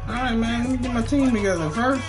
Alright, man, let me get my team together first.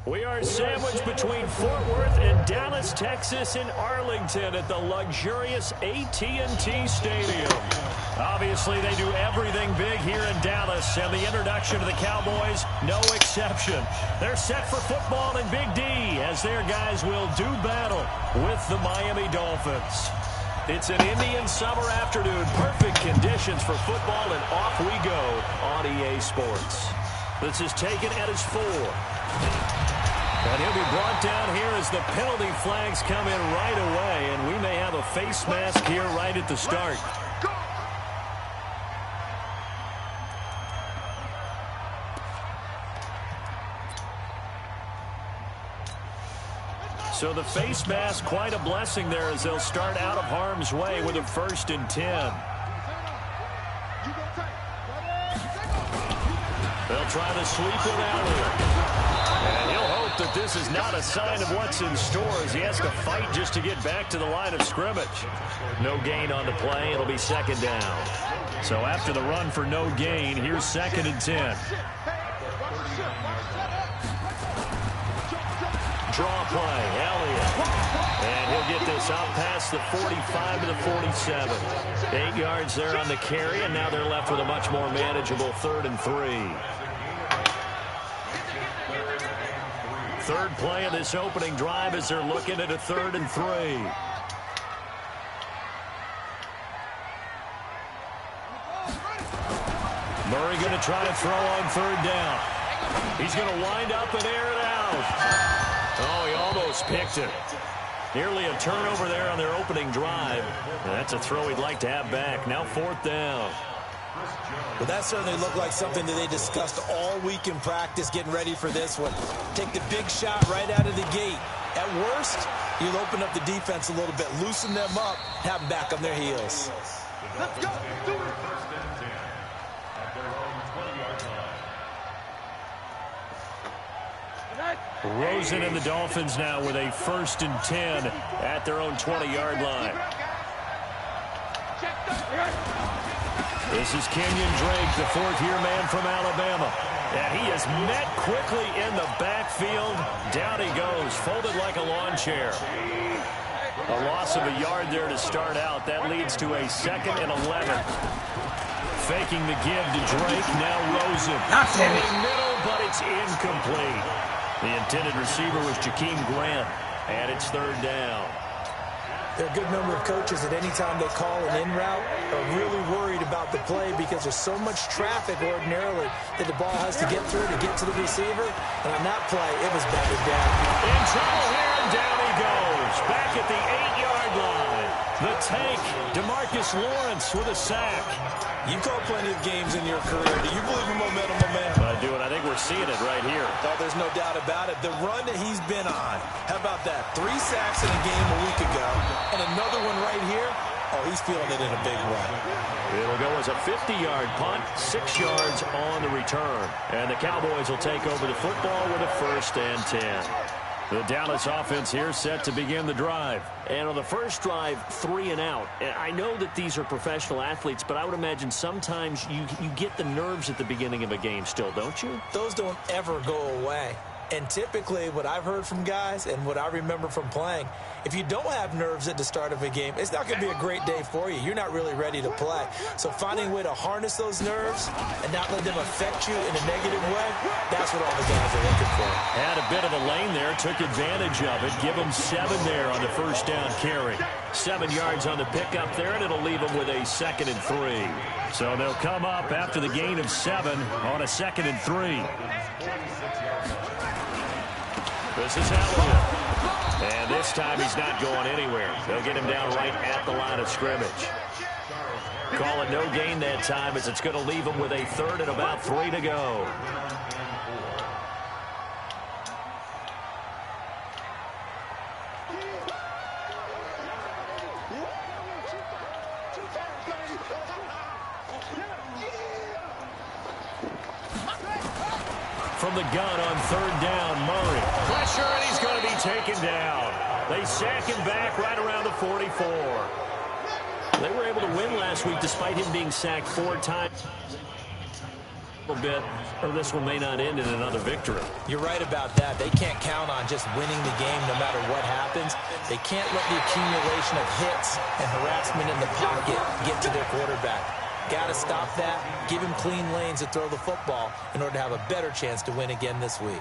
We are sandwiched between Fort Worth and Dallas, Texas in Arlington at the luxurious AT&T Stadium. Obviously, they do everything big here in Dallas, and the introduction to the Cowboys, no exception. They're set for football in Big D as their guys will do battle with the Miami Dolphins. It's an Indian summer afternoon, perfect conditions for football, and off we go on EA Sports. This is taken at his 4. And he'll be brought down here as the penalty flags come in right away, and we may have a face mask here right at the start. So the face mask, quite a blessing there as they'll start out of harm's way with a 1st and 10. They'll try to sweep it out here. And he'll hope that this is not a sign of what's in store as he has to fight just to get back to the line of scrimmage. No gain on the play. It'll be 2nd down. So after the run for no gain, here's 2nd and 10. Draw play, Elliott. And he'll get this out past the 45 to the 47. 8 yards there on the carry, and now they're left with a much more manageable 3rd and 3. Third play of this opening drive as they're looking at a 3rd and 3. Murray going to try to throw on 3rd down. He's going to wind up and air it out. Oh, he almost picked it. Nearly a turnover there on their opening drive. And that's a throw he'd like to have back. Now 4th down. Well, that certainly looked like something that they discussed all week in practice, getting ready for this one. Take the big shot right out of the gate. At worst, you'll open up the defense a little bit, loosen them up, have them back on their heels. Let's go. Do it. Rosen and the Dolphins now with a 1st and 10 at their own 20-yard line. This is Kenyon Drake, the 4th-year man from Alabama. And he is met quickly in the backfield. Down he goes, folded like a lawn chair. A loss of a yard there to start out. That leads to a 2nd and 11. Faking the give to Drake, now Rosen. Middle, but it's incomplete. The intended receiver was Jakeem Grant, and it's 3rd down. There are a good number of coaches that any time they call an in route are really worried about the play because there's so much traffic ordinarily that the ball has to get through to get to the receiver. And on that play, it was batted down. In trouble here, and down he goes. Back at the 8-yard line. The tank, DeMarcus Lawrence with a sack. You've called plenty of games in your career. Do you believe in momentum, I do, and I think we're seeing it right here. Oh, there's no doubt about it. The run that he's been on. How about that? 3 sacks in a game a week ago, and another one right here. Oh, he's feeling it in a big way. It'll go as a 50-yard punt, 6 yards on the return. And the Cowboys will take over the football with a 1st and 10. The Dallas offense here set to begin the drive. And on the first drive, 3 and out. And I know that these are professional athletes, but I would imagine sometimes you get the nerves at the beginning of a game still, don't you? Those don't ever go away. And typically, what I've heard from guys and what I remember from playing, if you don't have nerves at the start of a game, it's not going to be a great day for you. You're not really ready to play. So finding a way to harness those nerves and not let them affect you in a negative way, that's what all the guys are looking for. Had a bit of a lane there, took advantage of it. Give them 7 there on the 1st down carry. 7 yards on the pickup there, and it'll leave them with a 2nd and 3. So they'll come up after the gain of 7 on a 2nd and 3. This is Elliott. And this time he's not going anywhere. They'll get him down right at the line of scrimmage. Call it no gain that time as it's going to leave him with a 3rd and about 3 to go. From the gun on 3rd down, Murray. Pressure, and he's going to be taken down. They sack him back right around the 44. They were able to win last week despite him being sacked 4 times. A little bit, or this one may not end in another victory. You're right about that. They can't count on just winning the game no matter what happens. They can't let the accumulation of hits and harassment in the pocket get to their quarterback. Got to stop that, give him clean lanes to throw the football in order to have a better chance to win again this week.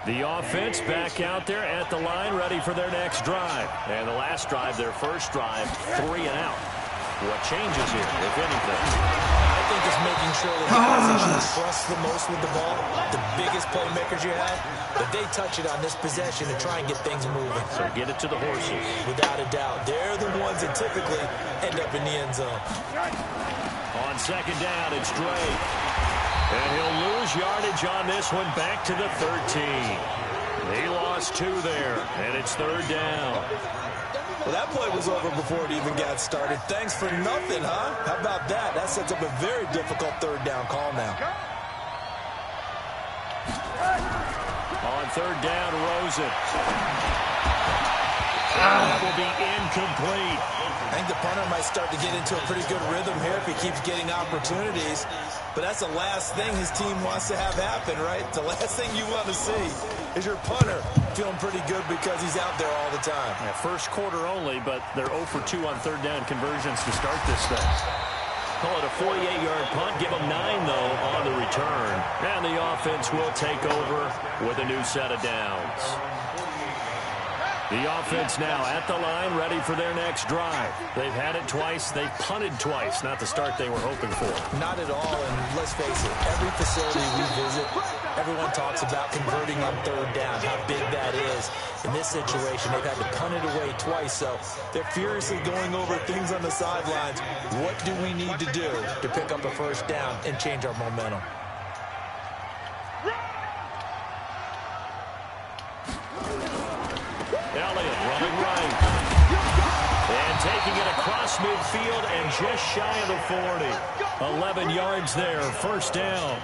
The offense back out there at the line, ready for their next drive. And the last drive, their first drive, 3 and out. What changes here, if anything? I think it's making sure that the guys that you trust the most with the ball, the biggest playmakers you have, that they touch it on this possession to try and get things moving. So get it to the horses. Without a doubt. They're the ones that typically end up in the end zone. On 2nd down, it's Drake. And he'll lose yardage on this one back to the 13. He lost 2 there, and it's 3rd down. Well, that play was over before it even got started. Thanks for nothing, huh? How about that? That sets up a very difficult 3rd down call now. On 3rd down, Rosen. That will be incomplete. I think the punter might start to get into a pretty good rhythm here if he keeps getting opportunities. But that's the last thing his team wants to have happen, right? The last thing you want to see is your punter feeling pretty good because he's out there all the time. Yeah, first quarter only, but they're 0 for 2 on 3rd down conversions to start this thing. Call it a 48-yard punt. Give them 9, though, on the return. And the offense will take over with a new set of downs. The offense now at the line, ready for their next drive. They've had it twice. They've punted twice. Not the start they were hoping for. Not at all, and let's face it, every facility we visit, everyone talks about converting on 3rd down, how big that is. In this situation, they've had to punt it away twice, so they're furiously going over things on the sidelines. What do we need to do to pick up a 1st down and change our momentum? Elliott running right. And taking it across midfield and just shy of the 40. 11 yards there, first down.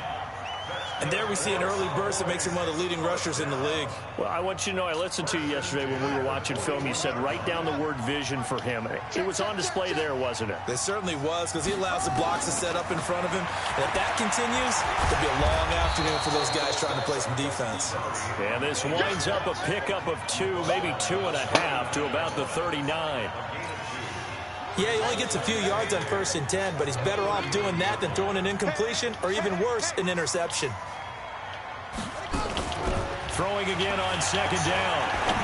And there we see an early burst that makes him one of the leading rushers in the league. Well, I want you to know, I listened to you yesterday when we were watching film. You said write down the word vision for him. It was on display there, wasn't it? It certainly was, because he allows the blocks to set up in front of him. And if that continues, it'll be a long afternoon for those guys trying to play some defense. And this winds up a pickup of 2, maybe 2.5 to about the 39. Yeah, he only gets a few yards on 1st and 10, but he's better off doing that than throwing an incompletion or even worse, an interception. Throwing again on 2nd down.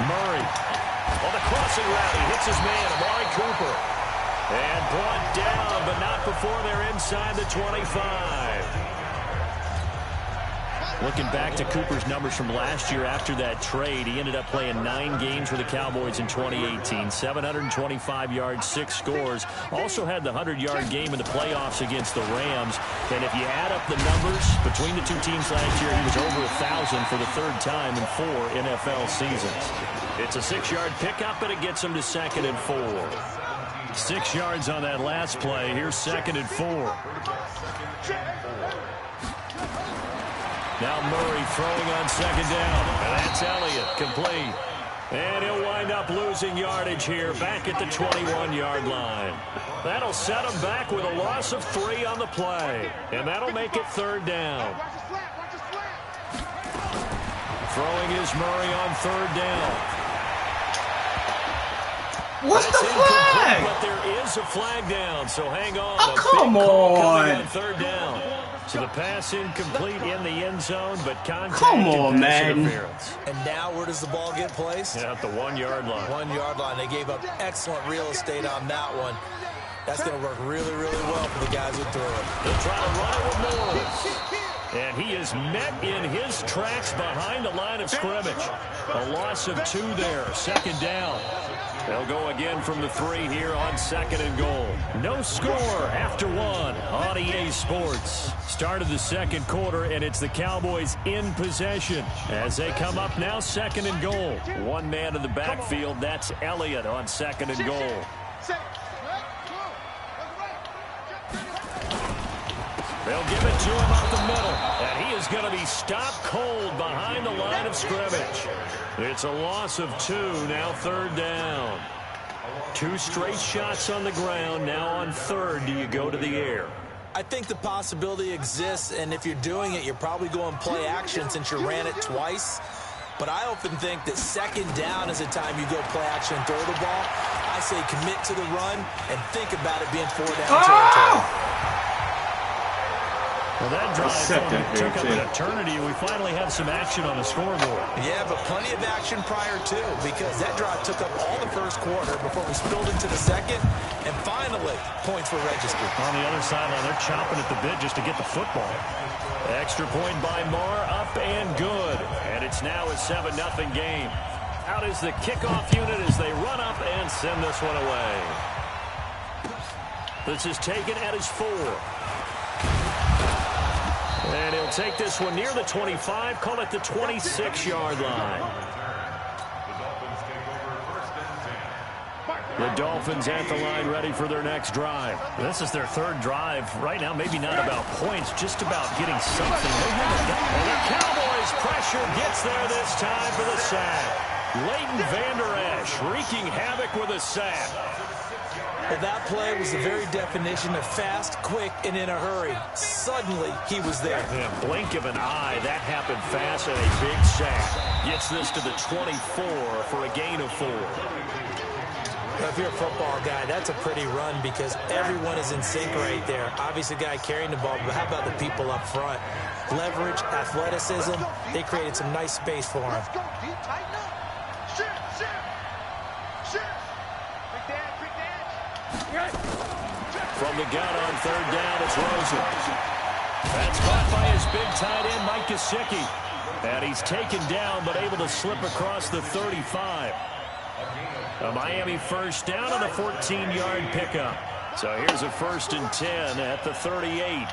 Murray on the crossing route. He hits his man, Amari Cooper. And brought down, but not before they're inside the 25. Looking back to Cooper's numbers from last year after that trade, he ended up playing 9 games for the Cowboys in 2018. 725 yards, 6 scores. Also had the 100-yard game in the playoffs against the Rams. And if you add up the numbers between the two teams last year, he was over 1,000 for the 3rd time in 4 NFL seasons. It's a 6-yard pickup, and it gets him to 2nd and 4. 6 yards on that last play. Here's 2nd and 4. Now Murray throwing on 2nd down. And that's Elliott, complete. And he'll wind up losing yardage here back at the 21-yard line. That'll set him back with a loss of 3 on the play. And that'll make it 3rd down. Throwing is Murray on 3rd down. What's the flag? But there is a flag down, so hang on. Oh, come on. 3rd down. So the pass incomplete in the end zone, but contact and pass interference. And now where does the ball get placed? Yeah, at the 1-yard line. 1-yard line. They gave up excellent real estate on that one. That's going to work really, really well for the guys who threw it. They'll try to run it with Morris. And he is met in his tracks behind the line of scrimmage. A loss of 2 there, 2nd down. They'll go again from the 3 here on 2nd and goal. No score after 1 on EA Sports. Start of the 2nd quarter, and it's the Cowboys in possession as they come up now 2nd and goal. 1 man in the backfield. That's Elliott on 2nd and goal. They'll give it to him up the middle, and he is going to be stopped cold behind the line of scrimmage. It's a loss of 2, now 3rd down. 2 straight shots on the ground, now on 3rd, do you go to the air? I think the possibility exists, and if you're doing it, you're probably going play action since you ran it twice. But I often think that 2nd down is the time you go play action and throw the ball. I say commit to the run and think about it being 4 down territory. Well, that drive took up an eternity. We finally have some action on the scoreboard. Yeah, but plenty of action prior to, because that drive took up all the 1st quarter before we spilled into the 2nd, and finally, points were registered. On the other sideline, they're chomping at the bit just to get the football. Extra point by Marr, up and good. And it's now a 7-0 game. Out is the kickoff unit as they run up and send this one away. This is taken at his 4. And he'll take this one near the 25, call it the 26-yard line. The Dolphins at the line ready for their next drive. This is their 3rd drive. Right now, maybe not about points, just about getting something. And the Cowboys pressure gets there this time for the sack. Leighton Vander Esch wreaking havoc with a sack. Well, that play was the very definition of fast, quick, and in a hurry. Suddenly, he was there. In a blink of an eye, that happened fast and a big sack. Gets this to the 24 for a gain of 4. Now, if you're a football guy, that's a pretty run because everyone is in sync right there. Obviously, the guy carrying the ball, but how about the people up front? Leverage, athleticism, they created some nice space for him. From the gun on 3rd down, it's Rosen. That's caught by his big tight end, Mike Gesicki. And he's taken down, but able to slip across the 35. A Miami 1st down on a 14-yard pickup. So here's a 1st and 10 at the 38.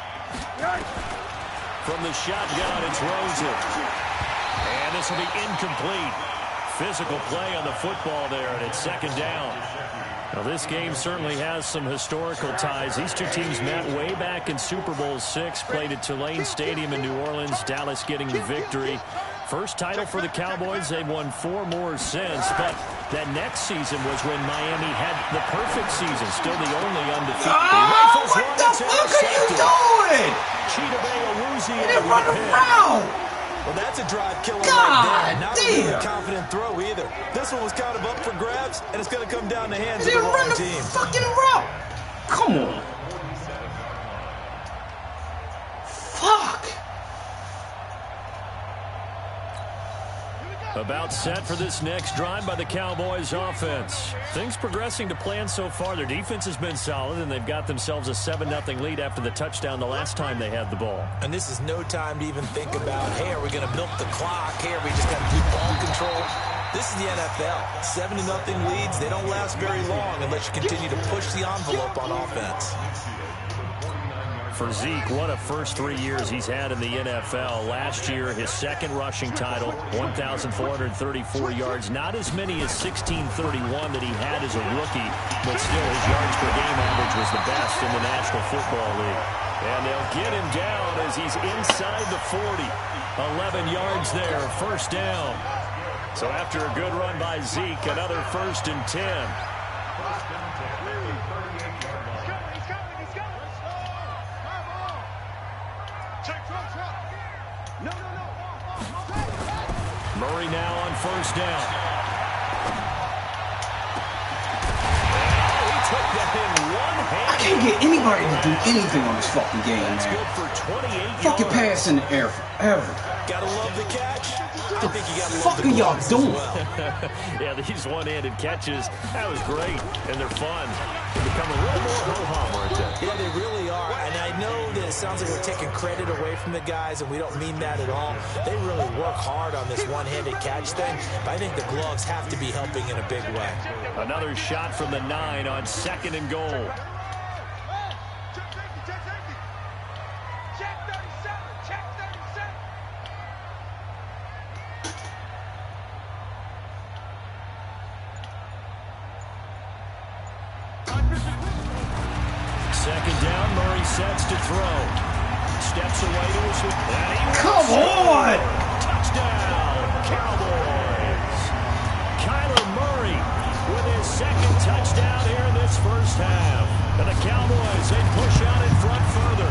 From the shotgun, it's Rosen. And this will be incomplete. physical play on the football there, and it's second down. Now, this game certainly has some historical ties. These two teams met way back in Super Bowl VI, played at Tulane Stadium in New Orleans, Dallas getting the victory. First title for the Cowboys. They've won 4 more since, but that next season was when Miami had the perfect season, still the only undefeated. Oh, what the fuck are you doing? Cheetah Bay Awuzie They didn't run around. Well, that's a drive killer God right there. Not a damn. really confident throw either. This one was kind of up for grabs, and it's going to come down the hands They of the didn't run wrong the team. fucking route. Come on. Fuck. About set for this next drive by the Cowboys offense. Things progressing to plan so far. Their defense has been solid, and they've got themselves a 7-0 lead after the touchdown the last time they had the ball. And this is no time to even think about, hey, are we going to milk the clock? Hey, are we just going to do ball control? This is the NFL. 7-0 leads, they don't last very long unless you continue to push the envelope on offense. For Zeke, what a first 3 years he's had in the NFL. Last year, his second rushing title, 1,434 yards. Not as many as 1,631 that he had as a rookie, but still his yards per game average was the best in the National Football League. And they'll get him down as he's inside the 40. 11 yards there, first down. So after a good run by Zeke, another 1st and 10. Murray now on first down. He took that in one hand. I can't get anybody to do anything on this fucking game, That's man. good for 28 Fucking yards. pass in the air forever. Gotta love the catch. I think you gotta love Fuck the are y'all blocks as doing? well. Yeah, these one-handed catches, that was great, and they're fun. They become a little more ho-hum, aren't they? Yeah, they really are. And I know that it sounds like we're taking credit away from the guys, and we don't mean that at all. They really work hard on this one-handed catch thing, but I think the gloves have to be helping in a big way. Another shot from the 9 on 2nd and goal. Second down, Murray sets to throw. Steps away to his... Come on! Touchdown, Cowboys! Kyler Murray with his second touchdown here in this first half. And the Cowboys, they push out in front further.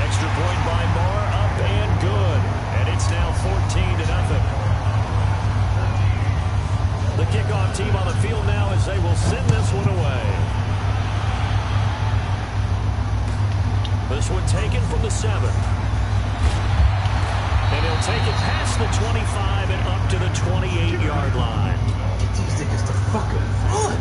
Extra point by Marr, up and good. And it's now 14-0. The kickoff team on the field now as they will send this one away. This one taken from the 7. And he'll take it past the 25 and up to the 28-yard line. Get these niggas to fucking run.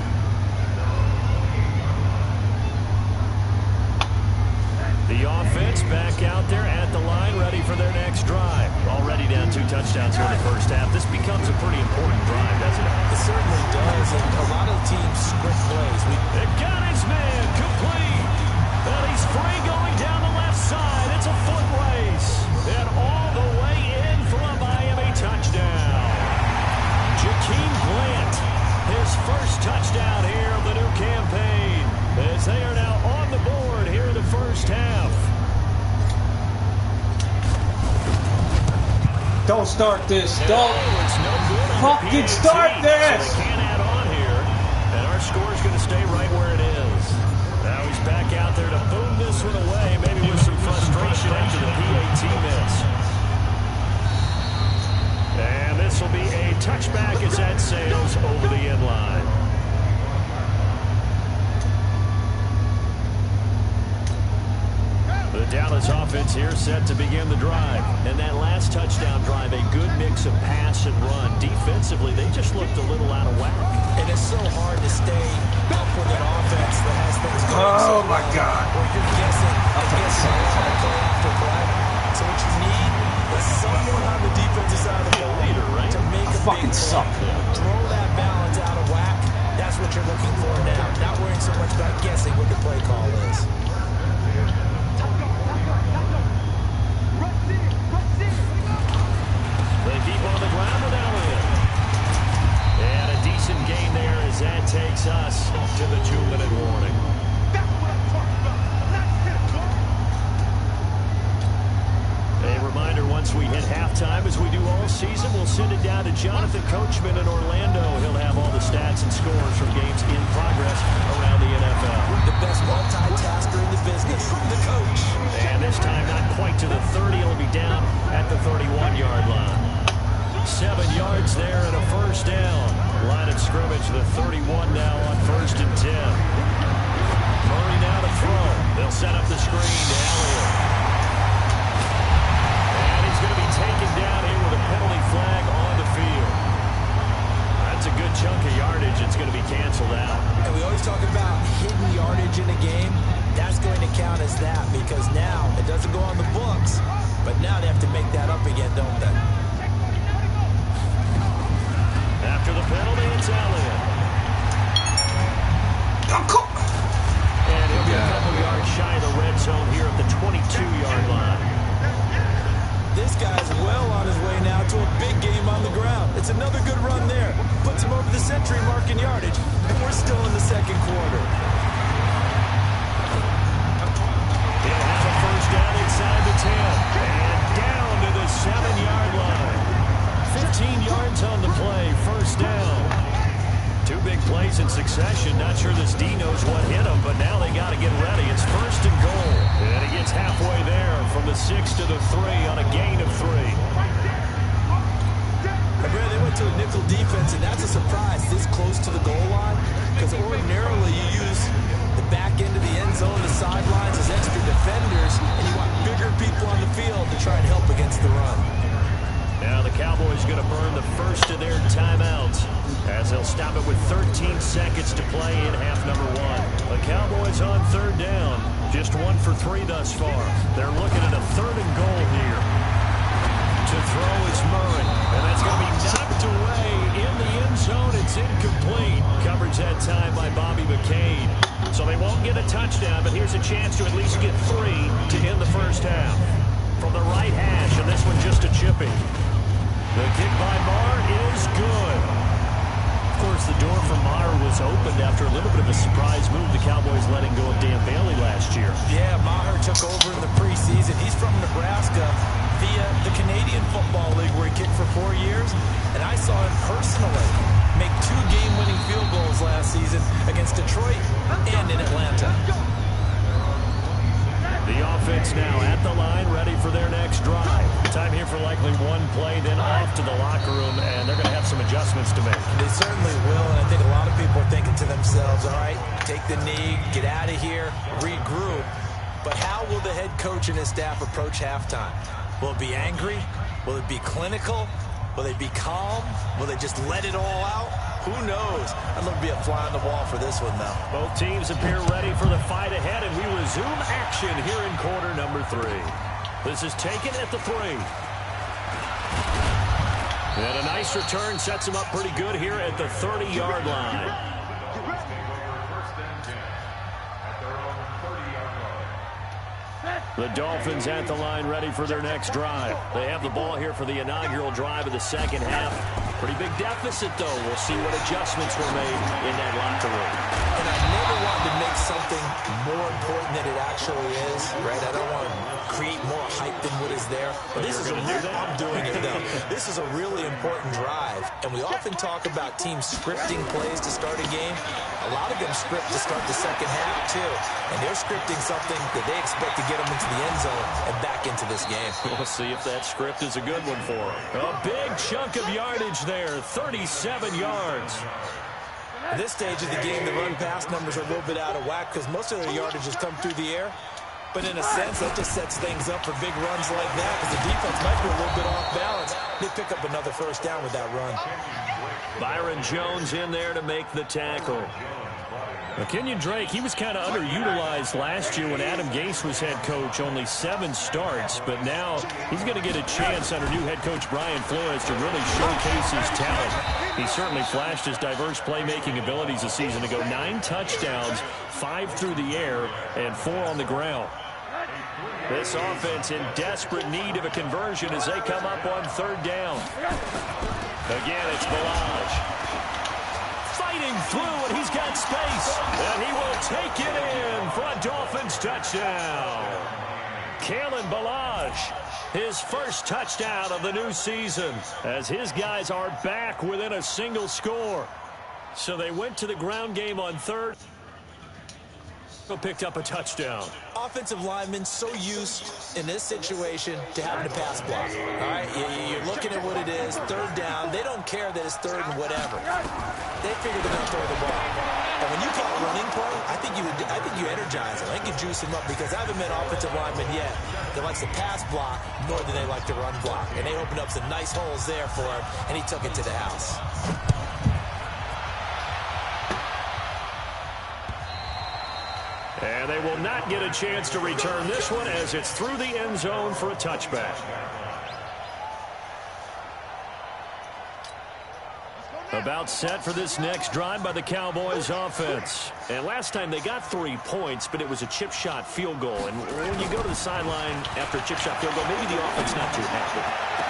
The offense back out there at the line, ready for their next drive. Already down 2 touchdowns here in the first half. This becomes a pretty important drive, doesn't it? It certainly does, and a lot of teams script plays. They got his man complete. And he's free going down the left side. It's a foot race. And all the way in for a Miami touchdown. Jakeem Grant, his first touchdown here of the new campaign. As they are now on the board here in the first half. Don't start this. Don't It's no good on the fucking PAT, start so this. they can't add on here. And our score is going to stay right where it is. Now he's back out there to boom this one away, maybe with some frustration after the PAT miss. And this will be a touchback as that sails over the end line. The Dallas offense here set to begin the drive. And that last touchdown drive, a good mix of pass and run. Defensively, they just looked a little out of whack. And it's so hard to stay up with an offense that has things going. Oh my God. Or you're guessing play after play. So what you need is someone on the defensive side of the ball Leader, right? to make a fucking big suck. play. Throw that balance out of whack. That's what you're looking for now. Not worrying so much about guessing what the play call is. They keep on the ground with Elliott. once we hit halftime, as we do all season, we'll send it down to Jonathan Coachman in Orlando. He'll have all the stats and scores from games in progress around the NFL. The best multitasker in the business, the coach. And this time, not quite to the 30. It'll be down at the 31-yard line. 7 yards there and a first down. Line of scrimmage, the 31 now on 1st and 10. Murray now to throw. They'll set up the screen to Elliott. And he's going to be taken down here with a penalty flag on the field. That's a good chunk of yardage. It's going to be canceled out. And we always talk about hidden yardage in a game. That's going to count as that because now it doesn't go on the books. But now they have to make that up again, don't they? After the penalty, it's Elliott. And he'll be a couple yards shy of the red zone here at the 22-yard line. This guy's well on his way now to a big game on the ground. It's another good run there. Puts him over the century mark in yardage. And we're still in the second quarter. He'll have a first down inside the 10. And down to the 7-yard line. 15 yards on the play, first down. 2 big plays in succession. Not sure this D knows what hit him, but now they got to get ready. It's 1st and goal. And he gets halfway there from the 6 to the 3 on a gain of 3. Brad, they went to a nickel defense, and that's a surprise this close to the goal line. Because ordinarily you use the back end of the end zone, the sidelines as extra defenders, and you want bigger people on the field to try and help against the run. Now the Cowboys going to burn the first of their timeouts as they'll stop it with 13 seconds to play in half number 1. The Cowboys on 3rd down. Just 1 for 3 thus far. They're looking at a 3rd and goal here. To throw is Murray. And that's going to be knocked away in the end zone. It's incomplete. Coverage that time by Bobby McCain. So they won't get a touchdown, but here's a chance to at least get 3 to end the first half. From the right hash, and this one just a chipping. The kick by Maher is good. Of course, the door for Maher was opened after a little bit of a surprise move. The Cowboys letting go of Dan Bailey last year. Yeah, Maher took over in the preseason. He's from Nebraska via the Canadian Football League where he kicked for 4 years. And I saw him personally make 2 game-winning field goals last season against Detroit and in Atlanta. The offense now at the line, ready for their next drive. Time here for likely 1 play, then off to the locker room, and they're going to have some adjustments to make. They certainly will, and I think a lot of people are thinking to themselves, all right, take the knee, get out of here, regroup. But how will the head coach and his staff approach halftime? Will it be angry? Will it be clinical? Will they be calm? Will they just let it all out? Who knows? I'd love to be a fly on the wall for this one, though. Both teams appear ready for the fight ahead, and we resume action here in quarter number 3. This is taken at the 3. And a nice return sets him up pretty good here at the 30-yard line. The Dolphins at the line ready for their next drive. They have the ball here for the inaugural drive of the second half. Pretty big deficit, though. We'll see what adjustments were made in that locker room. And I never wanted to make something more important than it actually is, right? I don't want to create more hype than what is there. But this is I'm doing it, though. This is a really important drive. And we often talk about teams scripting plays to start a game. A lot of them script to start the second half, too. And they're scripting something that they expect to get them into the end zone and back into this game. We'll see if that script is a good one for them. A big chunk of yardage there, 37 yards. At this stage of the game, the run-pass numbers are a little bit out of whack because most of their yardage has come through the air. But in a sense, that just sets things up for big runs like that because the defense might be a little bit off balance. They pick up another first down with that run. Byron Jones in there to make the tackle. Kenyon Drake, he was kind of underutilized last year when Adam Gase was head coach, only 7 starts, but now he's going to get a chance under new head coach Brian Flores to really showcase his talent. He certainly flashed his diverse playmaking abilities a season ago. 9 touchdowns, 5 through the air, and 4 on the ground. This offense in desperate need of a conversion as they come up on 3rd down. Again, it's Balaj. Fighting through, and he's got space. And he will take it in for a Dolphins touchdown. Kalen Ballage, his first touchdown of the new season, as his guys are back within a single score. So they went to the ground game on third. Picked up a touchdown. Offensive linemen so used in this situation to having a pass block. All right, you're looking at what it is, third down. They don't care that it's third and whatever. They figure they're going to throw the ball. And when you call a running play, I think you energize them. I think you juice them up, because I haven't met offensive linemen yet that likes to pass block more than they like to run block. And they opened up some nice holes there for him, and he took it to the house. And they will not get a chance to return this one, as it's through the end zone for a touchback. About set for this next drive by the Cowboys offense. And last time they got 3 points, but it was a chip shot field goal. And when you go to the sideline after a chip shot field goal, maybe the offense not too happy.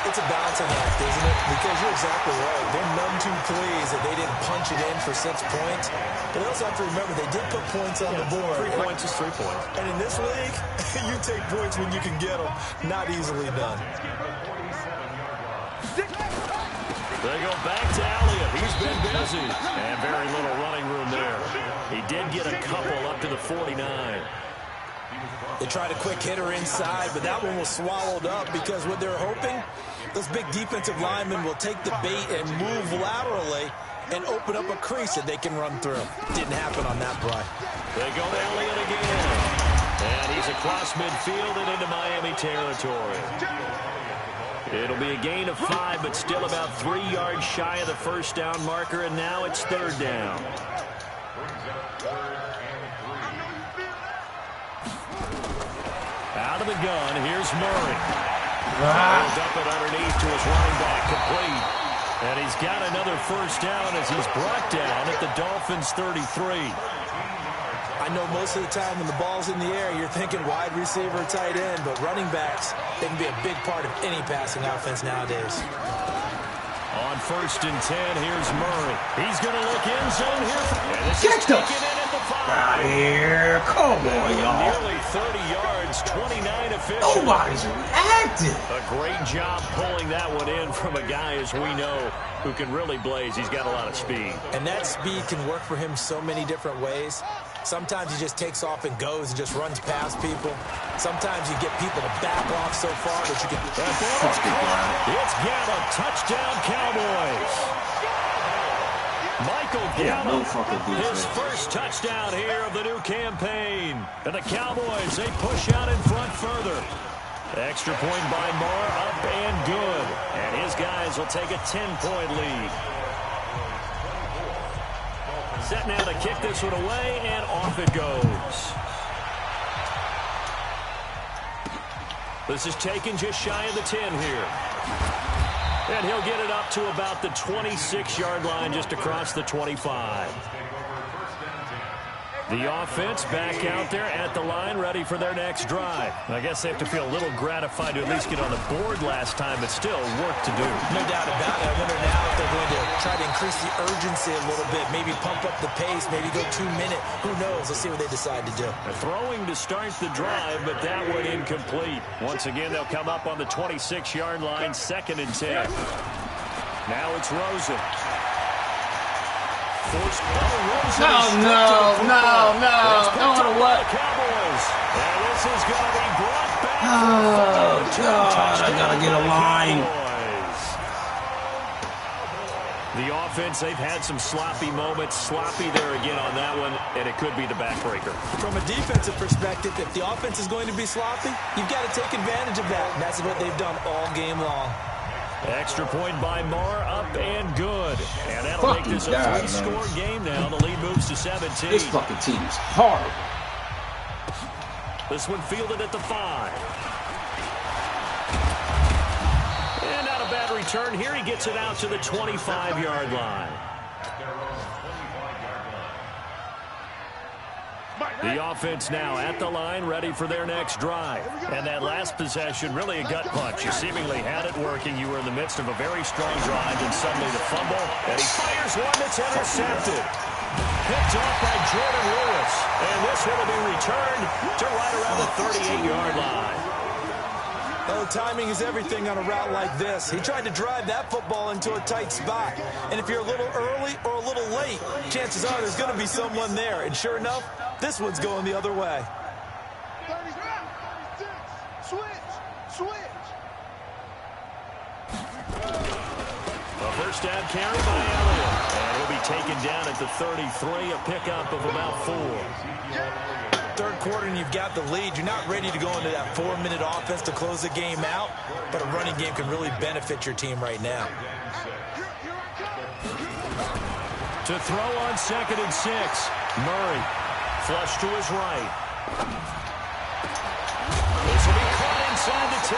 It's a balancing act, isn't it? Because you're exactly right. They're none too pleased that they didn't punch it in for 6 points. But they also have to remember they did put points on the board. 3 points is 3 points. And in this league, you take points when you can get them. Not easily done. They go back to Elliott. He's been busy. And very little running room there. He did get a couple up to the 49. They tried a quick hitter inside, but that one was swallowed up, because what they're hoping, those big defensive linemen will take the bait and move laterally and open up a crease that they can run through. Didn't happen on that play. They go to Elliott again. And he's across midfield and into Miami territory. It'll be a gain of 5, but still about 3 yards shy of the first down marker, and now it's third down. Out of the gun, here's Murray. Dump it underneath to his running back, complete. And he's got another first down as he's brought down at the Dolphins' 33. I know most of the time when the ball's in the air, you're thinking wide receiver, tight end, but running backs, they can be a big part of any passing offense nowadays. On 1st and 10, here's Murray. He's going to look in zone here. And this Get is the taken in at the 5. out of here. Come on, y'all. Nearly 30 yards, 29 official. Nobody's reacting. A great job pulling that one in from a guy, as we know, who can really blaze. He's got a lot of speed. And that speed can work for him so many different ways. Sometimes he just takes off and goes and just runs past people. Sometimes you get people to back off so far that you can... It's Gallup. Touchdown, Cowboys. Michael Gallup, his first touchdown here of the new campaign. And the Cowboys, they push out in front further. Extra point by Moore, up and good. And his guys will take a 10-point lead. Set now to kick this one away, and off it goes. This is taken just shy of the 10 here. And he'll get it up to about the 26-yard line, just across the 25. The offense back out there at the line, ready for their next drive. I guess they have to feel a little gratified to at least get on the board last time, but still work to do. No doubt about it. I wonder now if they're going to try to increase the urgency a little bit, maybe pump up the pace, maybe go 2-minute. Who knows? Let's see what they decide to do. They're throwing to start the drive, but that one incomplete. Once again, they'll come up on the 26-yard line, 2nd and 10. Now it's Rosen. No, what? Cowboys. And this is going to be brought back. Oh, God, I got to get a line. The offense, they've had some sloppy moments. Sloppy there again on that one, and it could be the backbreaker. From a defensive perspective, if the offense is going to be sloppy, you've got to take advantage of that. And that's what they've done all game long. Extra point by Moore, up and good. And that'll make this a 3-score game now. The lead moves to 17. This fucking team is horrible. This one fielded at the 5. And not a bad return here. He gets it out to the 25-yard line. The offense now at the line, ready for their next drive. And that last possession, really a gut punch. You seemingly had it working. You were in the midst of a very strong drive, and suddenly the fumble. And he fires one that's intercepted. Picked off by Jordan Lewis. And this one will be returned to right around the 38-yard line. Well, timing is everything on a route like this. He tried to drive that football into a tight spot. And if you're a little early or a little late, chances are there's going to be someone there. And sure enough, this one's going the other way. 36, switch. A first down carry by Elliott. And he'll be taken down at the 33, a pickup of about 4. Third quarter and you've got the lead. You're not ready to go into that 4-minute offense to close the game out, but a running game can really benefit your team right now. To throw on 2nd and 6. Murray flush to his right. This will be caught inside the 10.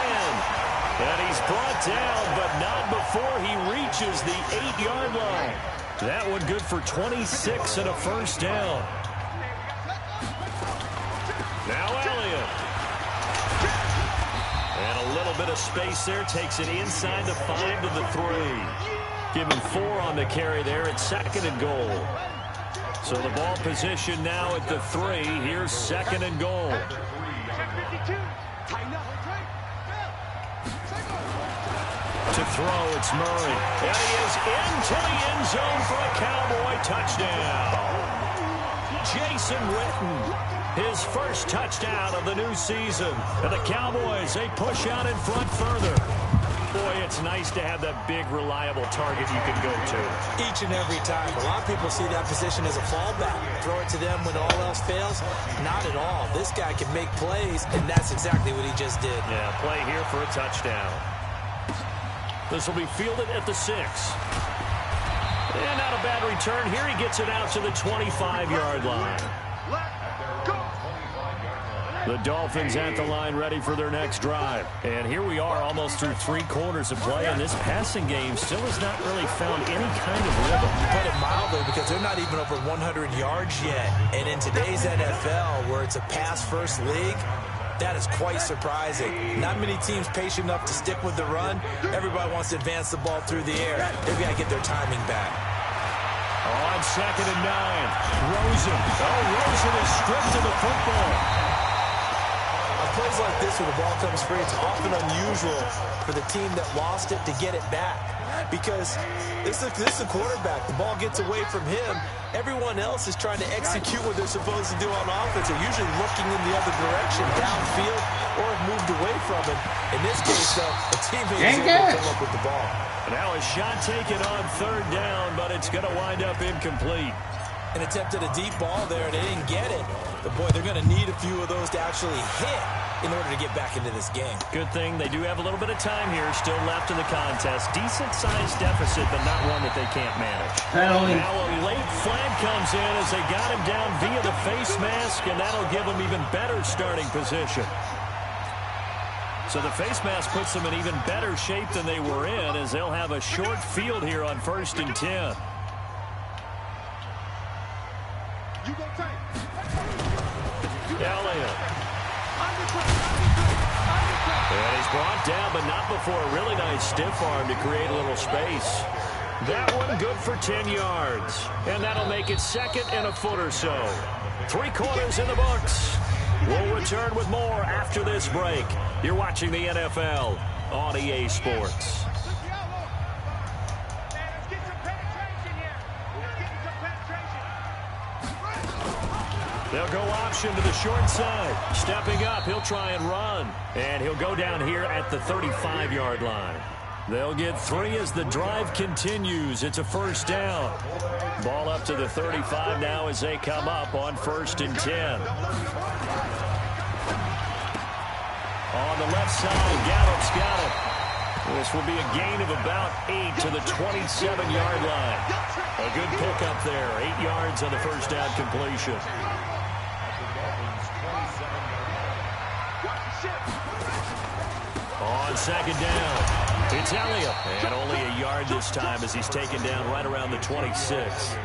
And he's brought down, but not before he reaches the 8-yard line. That one good for 26 and a first down. Now Elliott. And a little bit of space there. Takes it inside the 5 to the 3. Give him 4 on the carry there. It's 2nd and goal. So the ball position now at the 3. Here's 2nd and goal. To throw, it's Murray. And he is into the end zone for a Cowboy touchdown. Jason Witten, his first touchdown of the new season. And the Cowboys, they push out in front further. Boy, it's nice to have that big, reliable target you can go to. Each and every time. A lot of people see that position as a fallback. Throw it to them when all else fails. Not at all. This guy can make plays, and that's exactly what he just did. Yeah, play here for a touchdown. This will be fielded at the 6. And not a bad return. Here he gets it out to the 25-yard line. The Dolphins at the line ready for their next drive. And here we are almost through 3 quarters of play, and this passing game still has not really found any kind of rhythm. Put it mildly, because they're not even over 100 yards yet. And in today's NFL, where it's a pass-first league, that is quite surprising. Not many teams patient enough to stick with the run. Everybody wants to advance the ball through the air. They've got to get their timing back. On 2nd and 9, Rosen. Oh, Rosen is stripped of the football. On plays like this where the ball comes free, it's often unusual for the team that lost it to get it back. Because this is a quarterback. The ball gets away from him. Everyone else is trying to execute what they're supposed to do on offense. They're usually looking in the other direction, downfield, or have moved away from it. In this case, though, the teammate is able to come up with the ball. Now a shot taken on 3rd down, but it's going to wind up incomplete. An attempt at a deep ball there, and they didn't get it. But, boy, they're going to need a few of those to actually hit in order to get back into this game. Good thing they do have a little bit of time here still left in the contest. Decent-sized deficit, but not one that they can't manage. Now a late flag comes in as they got him down via the face mask, and that'll give them even better starting position. So the face mask puts them in even better shape than they were in, as they'll have a short field here on 1st and 10. Elliott. And he's brought down, but not before a really nice stiff arm to create a little space. That one good for 10 yards. And that'll make it 2nd and a foot or so. 3 quarters in the books. We'll return with more after this break. You're watching the NFL on EA Sports. They'll go option to the short side. Stepping up, he'll try and run. And he'll go down here at the 35-yard line. They'll get 3 as the drive continues. It's a first down. Ball up to the 35 now as they come up on 1st and 10. On the left side, Gallup's got it. This will be a gain of about 8 to the 27-yard line. A good pickup there. 8 yards on the first down completion. On 2nd down, it's Elliott. And only a yard this time as he's taken down right around the 26.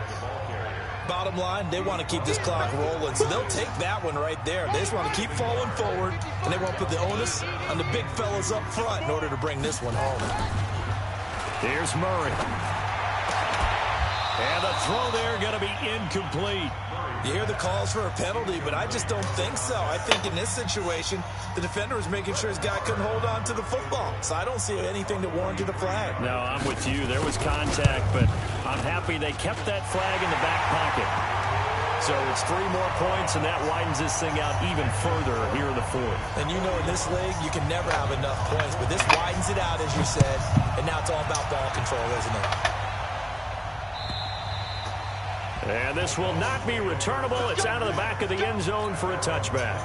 Bottom line, they want to keep this clock rolling, so they'll take that one right there. They just want to keep falling forward, and they want to put the onus on the big fellas up front in order to bring this one home. Here's Murray. And the throw there going to be incomplete. You hear the calls for a penalty, but I just don't think so. I think in this situation, the defender was making sure his guy couldn't hold on to the football. So I don't see anything that warranted a flag. No, I'm with you. There was contact, but I'm happy they kept that flag in the back pocket. So it's 3 more points, and that widens this thing out even further here in the fourth. And you know in this league, you can never have enough points, but this widens it out, as you said, and now it's all about ball control, isn't it? And this will not be returnable. It's out of the back of the end zone for a touchback.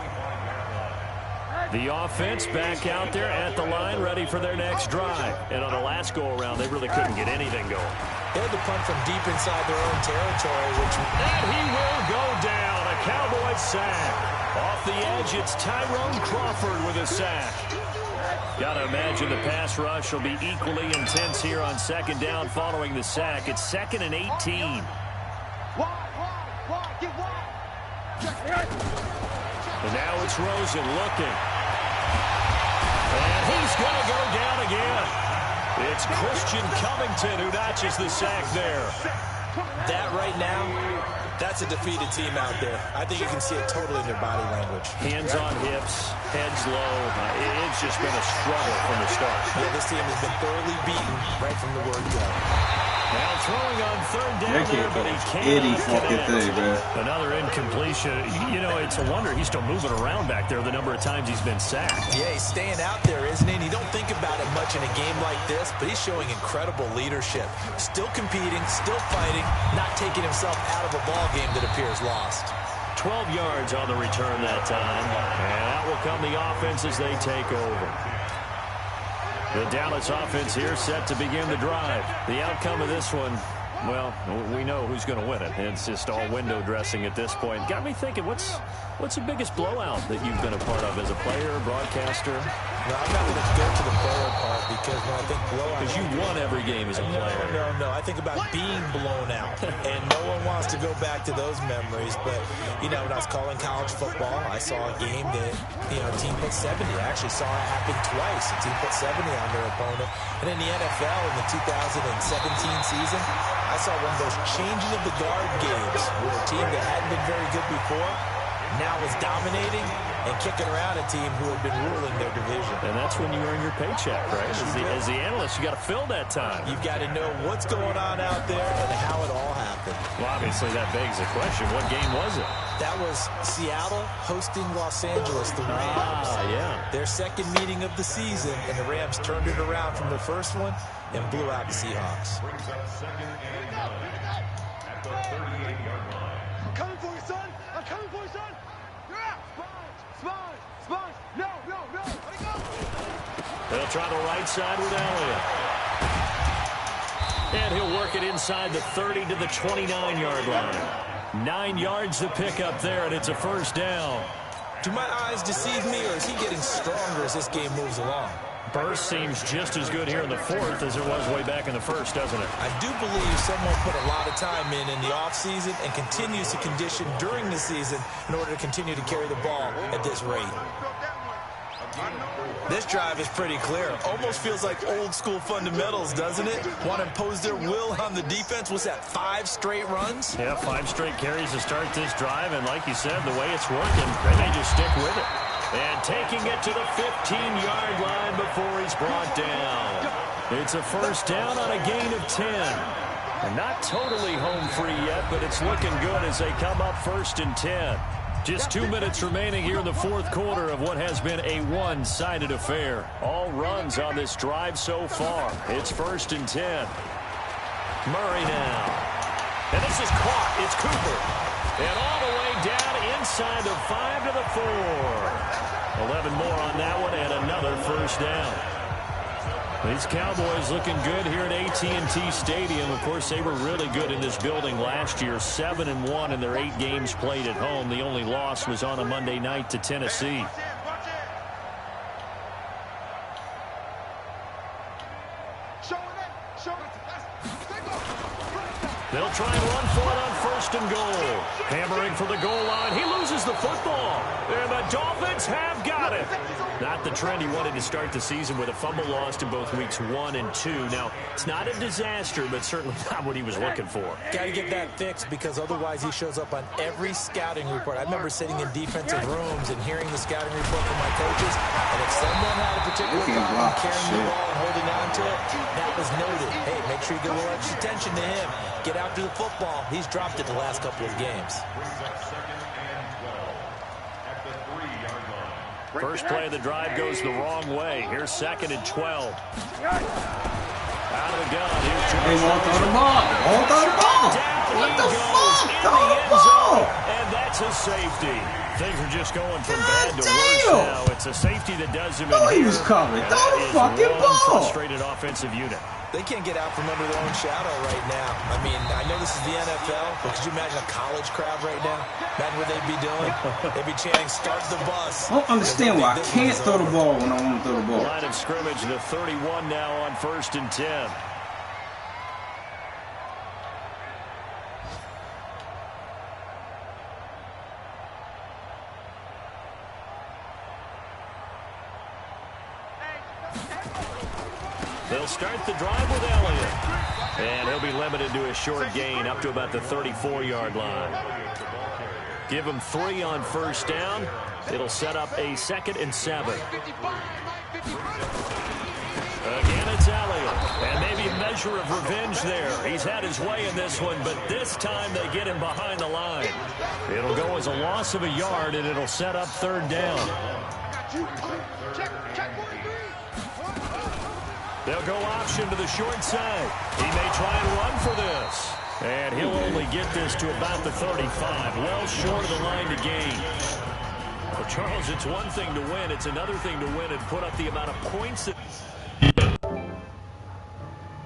The offense back out there at the line, ready for their next drive. And on the last go-around, they really couldn't get anything going. They had to punt from deep inside their own territory. And he will go down. A Cowboys sack. Off the edge, it's Tyrone Crawford with a sack. Got to imagine the pass rush will be equally intense here on second down following the sack. It's 2nd and 18. And now it's Rosen looking. And he's going to go down again. It's Christian Covington who notches the sack there. That right now, that's a defeated team out there. I think you can see it totally in their body language. Hands on hips, heads low. It's just been a struggle from the start. Yeah, this team has been thoroughly beaten right from the word go. Now throwing on third down there, but he can't. Another incompletion. You know, it's a wonder he's still moving around back there the number of times he's been sacked. Yeah, he's staying out there, isn't he? And you don't think about it much in a game like this, but he's showing incredible leadership. Still competing, still fighting, not taking himself out of a ball game that appears lost. 12 yards on the return that time. And out will come the offense as they take over. The Dallas offense here set to begin the drive. The outcome of this one, well, we know who's going to win it. It's just all window dressing at this point. Got me thinking, what's the biggest blowout that you've been a part of as a player, broadcaster? No, I'm not going to go to the player part because when I think blowout... Because you won every game as a player. No. I think about being blown out. And no one wants to go back to those memories. But, you know, when I was calling college football, I saw a game that, you know, a team put 70. I actually saw it happen twice. A team put 70 on their opponent. And in the NFL in the 2017 season, I saw one of those changing of the guard games where a team that hadn't been very good before now was dominating and kicking around a team who had been ruling their division. And that's when you earn your paycheck, right? As the analyst, you got to fill that time. You've got to know what's going on out there and how it all happened. Well, obviously that begs the question, what game was it? That was Seattle hosting Los Angeles, the Rams. Yeah. Their second meeting of the season, and the Rams turned it around from the first one and blew out the Seahawks. I'm coming for you, son. I'm coming for you, son. You're out. Sponge. No. Let it go. They'll try the right side with Elliott. And he'll work it inside the 30 to the 29-yard line. 9 yards to pick up there, and it's a first down. Do my eyes deceive me, or is he getting stronger as this game moves along? Burst seems just as good here in the fourth as it was way back in the first, doesn't it? I do believe someone put a lot of time in the offseason and continues to condition during the season in order to continue to carry the ball at this rate. This drive is pretty clear. Almost feels like old school fundamentals, doesn't it? Want to impose their will on the defense. Was that 5 straight runs? Yeah, 5 straight carries to start this drive. And like you said, the way it's working, they may just stick with it. And taking it to the 15-yard line before he's brought down. It's a first down on a gain of 10. And not totally home free yet, but it's looking good as they come up 1st and 10. Just 2 minutes remaining here in the fourth quarter of what has been a one-sided affair. All runs on this drive so far. It's 1st and 10. Murray now. And this is caught. It's Cooper. And all the way down inside the 5 to the 4. 11 more on that one and another first down. These Cowboys looking good here at AT&T Stadium. Of course, they were really good in this building last year. 7-1 in their 8 games played at home. The only loss was on a Monday night to Tennessee. They'll try and run for it on 1st and goal. Hammering for the goal line. He loses the football. And the Dolphins have got it. Not the trend he wanted to start the season with a fumble lost in both weeks 1 and 2. Now, it's not a disaster, but certainly not what he was looking for. Got to get that fixed because otherwise he shows up on every scouting report. I remember sitting in defensive rooms and hearing the scouting report from my coaches. And if someone had a particular problem carrying the ball and holding on to it, that was noted. Hey, make sure you give a little extra attention to him. Get after the football. He's dropped it the last couple of games. First play of the drive goes the wrong way. Here's 2nd and 12. Out of the gun. Here's Jones. They won't throw the ball. Won't throw the ball. What the fuck? Throw the ball. And that's a safety. Things are just going from bad to worse now. It's a safety that does him in here. He was covered. Throw the fucking ball. Frustrated offensive unit. They can't get out from under their own shadow right now. I mean, I know this is the NFL, but could you imagine a college crowd right now? Imagine what they'd be doing. They'd be chanting, start the bus. I don't understand why I can't throw the ball when I want to throw the ball. Line of scrimmage to 31 now on 1st and 10. They'll start the drive with Elliott. And he'll be limited to a short gain up to about the 34-yard line. Give him 3 on 1st down. It'll set up a 2nd and 7. Again, it's Elliott. And maybe a measure of revenge there. He's had his way in this one, but this time they get him behind the line. It'll go as a loss of a yard, and it'll set up 3rd down. They'll go option to the short side. He may try and run for this. And he'll only get this to about the 35. Well short of the line to gain. Well, Charles, it's one thing to win. It's another thing to win and put up the amount of points that...